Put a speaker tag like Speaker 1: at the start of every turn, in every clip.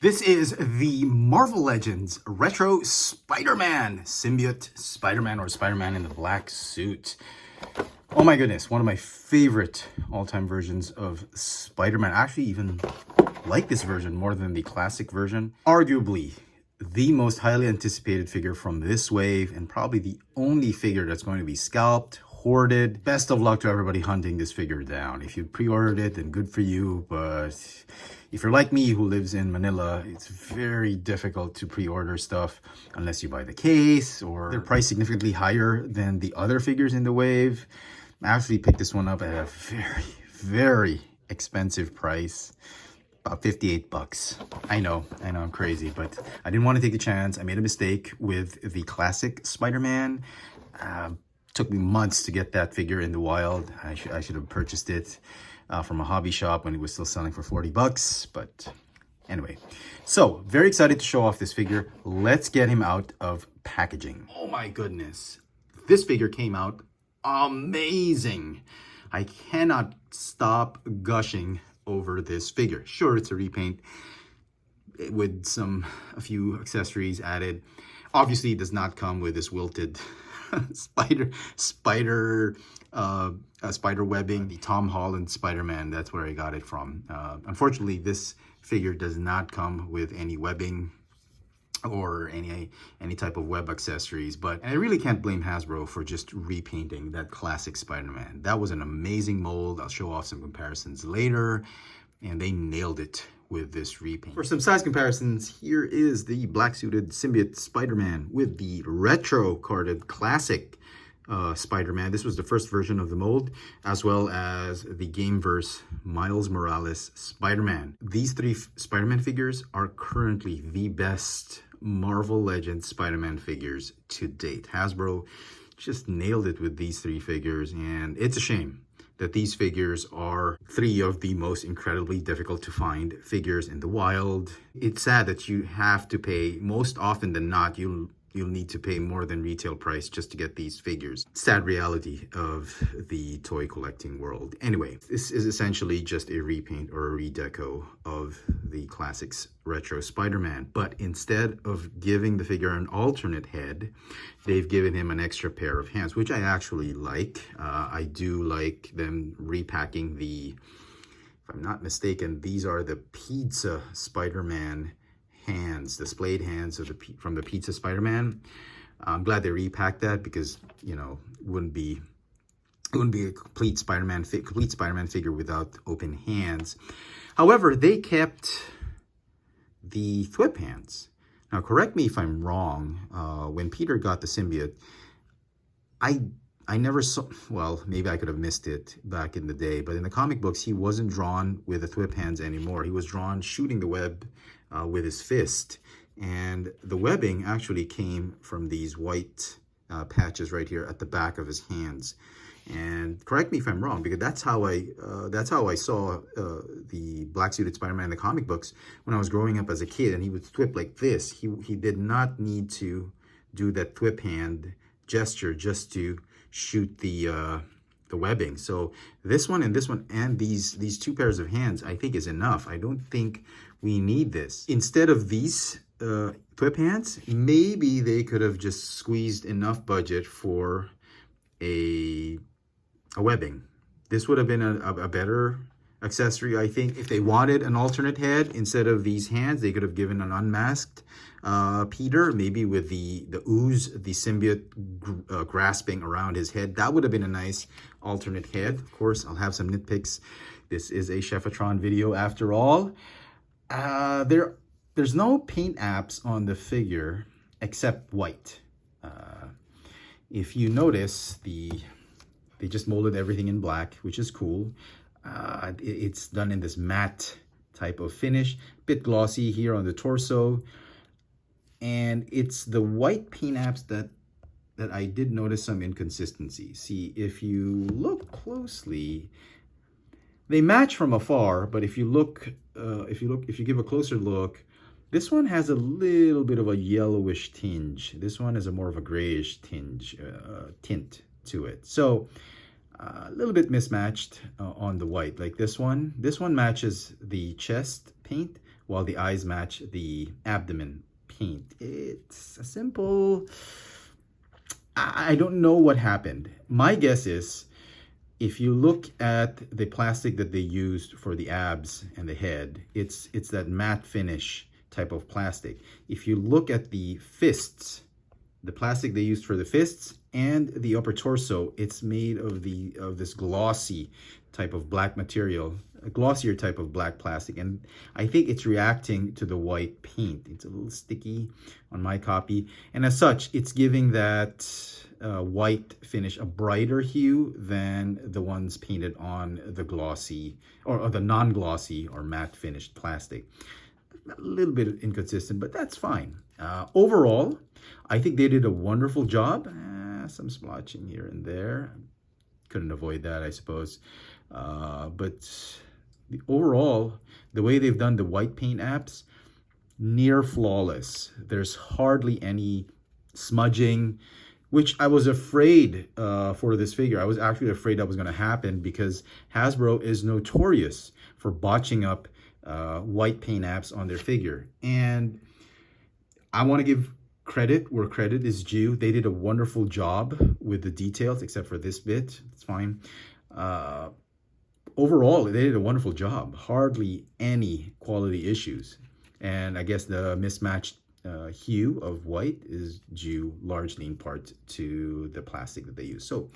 Speaker 1: This is the Marvel Legends Retro Spider-Man, Symbiote Spider-Man or Spider-Man in the black suit. Oh my goodness, one of my favorite all-time versions of Spider-Man. I actually even like this version more than the classic version. Arguably the most highly anticipated figure from this wave and probably the only figure that's going to be scalped, hoarded. Best of luck to everybody hunting this figure down. If you pre-ordered it, then good for you, but if you're like me who lives in Manila, it's very difficult to pre-order stuff unless you buy the case or they're priced significantly higher than the other figures in the wave. I actually picked this one up at a very expensive price. About 58 bucks. I know, I'm crazy, but I didn't want to take a chance. I made a mistake with the classic Spider-Man. Took me months to get that figure in the wild. I should have purchased it from a hobby shop when it was still selling for 40 bucks. But anyway, so very excited to show off this figure. Let's get him out of packaging. Oh my goodness. This figure came out amazing. I cannot stop gushing over this figure. Sure, it's a repaint with a few accessories added. Obviously, it does not come with this wilted spider webbing. The Tom Holland Spider-Man, that's where I got it from. Unfortunately, this figure does not come with any webbing or any type of web accessories, but I really can't blame Hasbro for just repainting that classic Spider-Man. That was an amazing mold. I'll show off some comparisons later, and they nailed it with this repaint. For some size comparisons, here is the black-suited Symbiote Spider-Man with the retro carded classic Spider-Man. This was the first version of the mold, as well as the Gameverse Miles Morales Spider-Man. These three Spider-Man figures are currently the best Marvel Legends Spider-Man figures to date. Hasbro just nailed it with these three figures, and it's a shame that these figures are three of the most incredibly difficult to find figures in the wild. It's sad that you have to pay, most often than not, you'll need to pay more than retail price just to get these figures. Sad reality of the toy collecting world. Anyway, this is essentially just a repaint or a redeco of the classics retro Spider-Man. But instead of giving the figure an alternate head, they've given him an extra pair of hands, which I actually like. I do like them repacking the, if I'm not mistaken, these are the Pizza Spider-Man hands, displayed hands of from the Pizza Spider-Man. I'm glad they repacked that because, you know, it wouldn't be a complete Spider-Man figure without open hands. However, they kept the flip hands. Now, correct me if I'm wrong. When Peter got the symbiote, I never saw, well, maybe I could have missed it back in the day, but in the comic books, he wasn't drawn with the flip hands anymore. He was drawn shooting the web with his fist. And the webbing actually came from these white patches right here at the back of his hands. And correct me if I'm wrong, because that's how I saw the black-suited Spider-Man in the comic books when I was growing up as a kid, and he would whip like this. He did not need to do that whip hand gesture just to shoot the webbing. So this one and these two pairs of hands, I think, is enough. I don't think we need this. Instead of these flip hands, maybe they could have just squeezed enough budget for a webbing. This would have been a better accessory, I think. If they wanted an alternate head instead of these hands, they could have given an unmasked Peter, maybe with the ooze, the symbiote grasping around his head. That would have been a nice alternate head. Of course, I'll have some nitpicks. This is a Chefatron video after all. There's no paint apps on the figure except white. If you notice, they just molded everything in black, which is cool. It's done in this matte type of finish, bit glossy here on the torso. And it's the white paint apps that I did notice some inconsistencies. See, if you look closely, they match from afar, but if you give a closer look, this one has a little bit of a yellowish tinge. This one is a more of a grayish tinge, tint to it. So a little bit mismatched on the white. Like this one matches the chest paint, while the eyes match the abdomen paint. It's a simple... I don't know what happened. My guess is, if you look at the plastic that they used for the abs and the head, it's that matte finish type of plastic. If you look at the fists, the plastic they used for the fists and the upper torso, it's made of this glossy type of black material, a glossier type of black plastic, and I think it's reacting to the white paint. It's a little sticky on my copy, and as such, it's giving that white finish a brighter hue than the ones painted on the glossy or the non-glossy or matte finished plastic. A little bit inconsistent, but that's fine. Overall, I think they did a wonderful job. Some splotching here and there. Couldn't avoid that, I suppose. But overall, the way they've done the white paint apps, near flawless. There's hardly any smudging, which I was afraid for this figure. I was actually afraid that was going to happen because Hasbro is notorious for botching up white paint apps on their figure. And I want to give credit where credit is due. They did a wonderful job with the details, except for this bit. It's fine. Overall, they did a wonderful job. Hardly any quality issues. And I guess the mismatched hue of white is due largely in part to the plastic that they use. So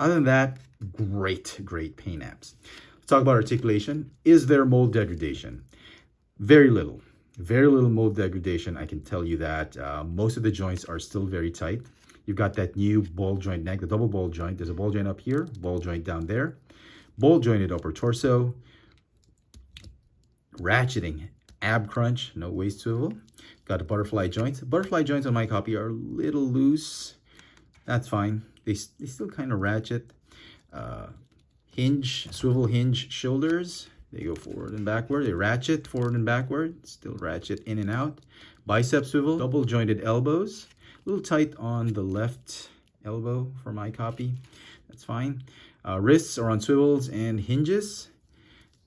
Speaker 1: other than that, great paint apps. Let's talk about articulation. Is there mold degradation? Very little mold degradation, I can tell you that. Most of the joints are still very tight. You've got that new ball joint neck, the double ball joint. There's a ball joint up here, ball joint down there, ball jointed upper torso, ratcheting ab crunch, no waist swivel. Got the butterfly joints. Butterfly joints on my copy are a little loose. That's fine. They still kind of ratchet. Hinge, swivel hinge shoulders. They go forward and backward. They ratchet forward and backward. Still ratchet in and out. Bicep swivel. Double jointed elbows. A little tight on the left elbow for my copy. That's fine. Wrists are on swivels and hinges.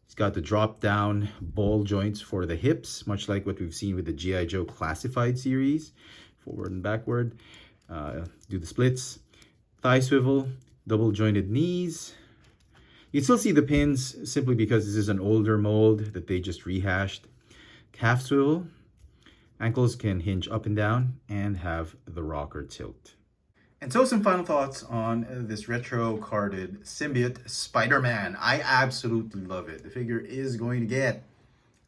Speaker 1: It's got the drop down ball joints for the hips, much like what we've seen with the G.I. Joe Classified series. Forward and backward. Do the splits. Thigh swivel. Double jointed knees. You still see the pins simply because this is an older mold that they just rehashed. Calf swivel. Ankles can hinge up and down and have the rocker tilt. And so some final thoughts on this retro carded Symbiote Spider-Man. I absolutely love it. The figure is going to get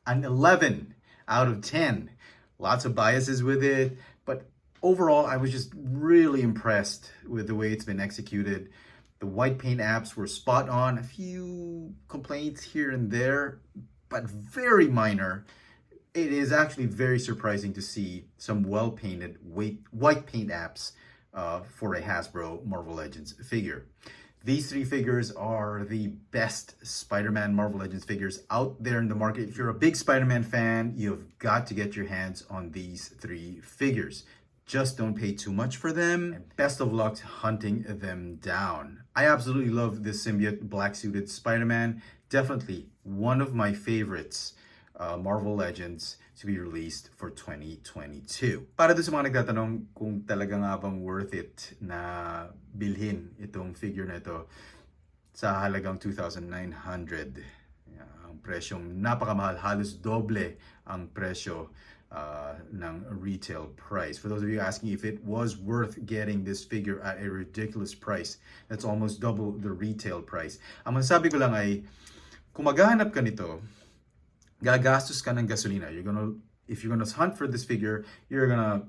Speaker 1: an 11 out of 10. Lots of biases with it, but overall I was just really impressed with the way it's been executed. The white paint apps were spot on. A few complaints here and there, but very minor. It is actually very surprising to see some well-painted white paint apps for a Hasbro Marvel Legends figure. These three figures are the best Spider-Man Marvel Legends figures out there in the market. If you're a big Spider-Man fan, you've got to get your hands on these three figures. Just don't pay too much for them, and best of luck hunting them down. I absolutely love this Symbiote black-suited Spider-Man. Definitely one of my favorites Marvel Legends to be released for 2022. Para doon sa mga nagtatanong kung talaga nga bang worth it na bilhin itong figure na ito sa halagang 2,900. Ang presyong napakamahal, halos doble ang presyo ng retail price. For those of you asking if it was worth getting this figure at a ridiculous price, that's almost double the retail price. Ang masasabi ko lang ay, kung maghahanap ka nito, gagastos ka ng gasolina. If you're gonna hunt for this figure, you're gonna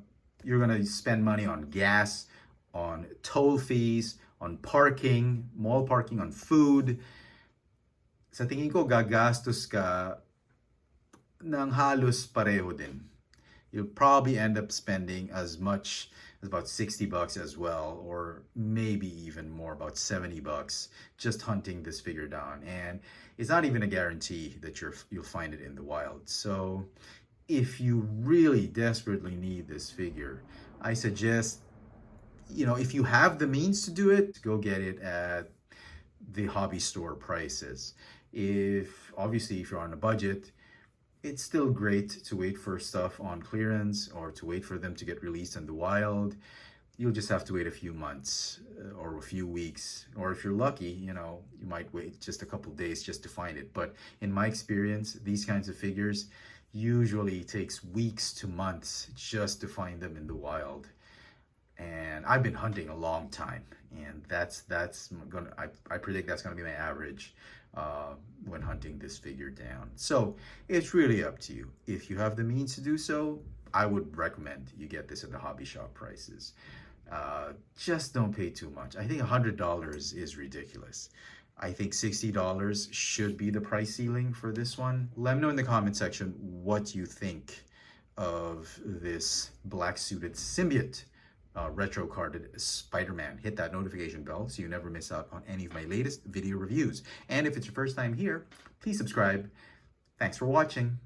Speaker 1: spend money on gas, on toll fees, on parking, mall parking, on food. Sa tingin ko, gagastos ka ng halos pareho din. You'll probably end up spending as much as about $60 as well, or maybe even more, about $70, just hunting this figure down. And it's not even a guarantee that you'll find it in the wild. So if you really desperately need this figure, I suggest, if you have the means to do it, go get it at the hobby store prices. If you're on a budget, it's still great to wait for stuff on clearance or to wait for them to get released in the wild. You'll just have to wait a few months or a few weeks, or if you're lucky, you know, you might wait just a couple days just to find it. But in my experience, these kinds of figures usually takes weeks to months just to find them in the wild. And I've been hunting a long time, and that's gonna I predict that's gonna be my average when hunting this figure down. So it's really up to you. If you have the means to do so, I would recommend you get this at the hobby shop prices. Just don't pay too much. I think $100 is ridiculous. I think $60 should be the price ceiling for this one. Let me know in the comment section what you think of this black suited symbiote retro carded Spider-Man. Hit that notification bell so you never miss out on any of my latest video reviews. And if it's your first time here, please subscribe. Thanks for watching.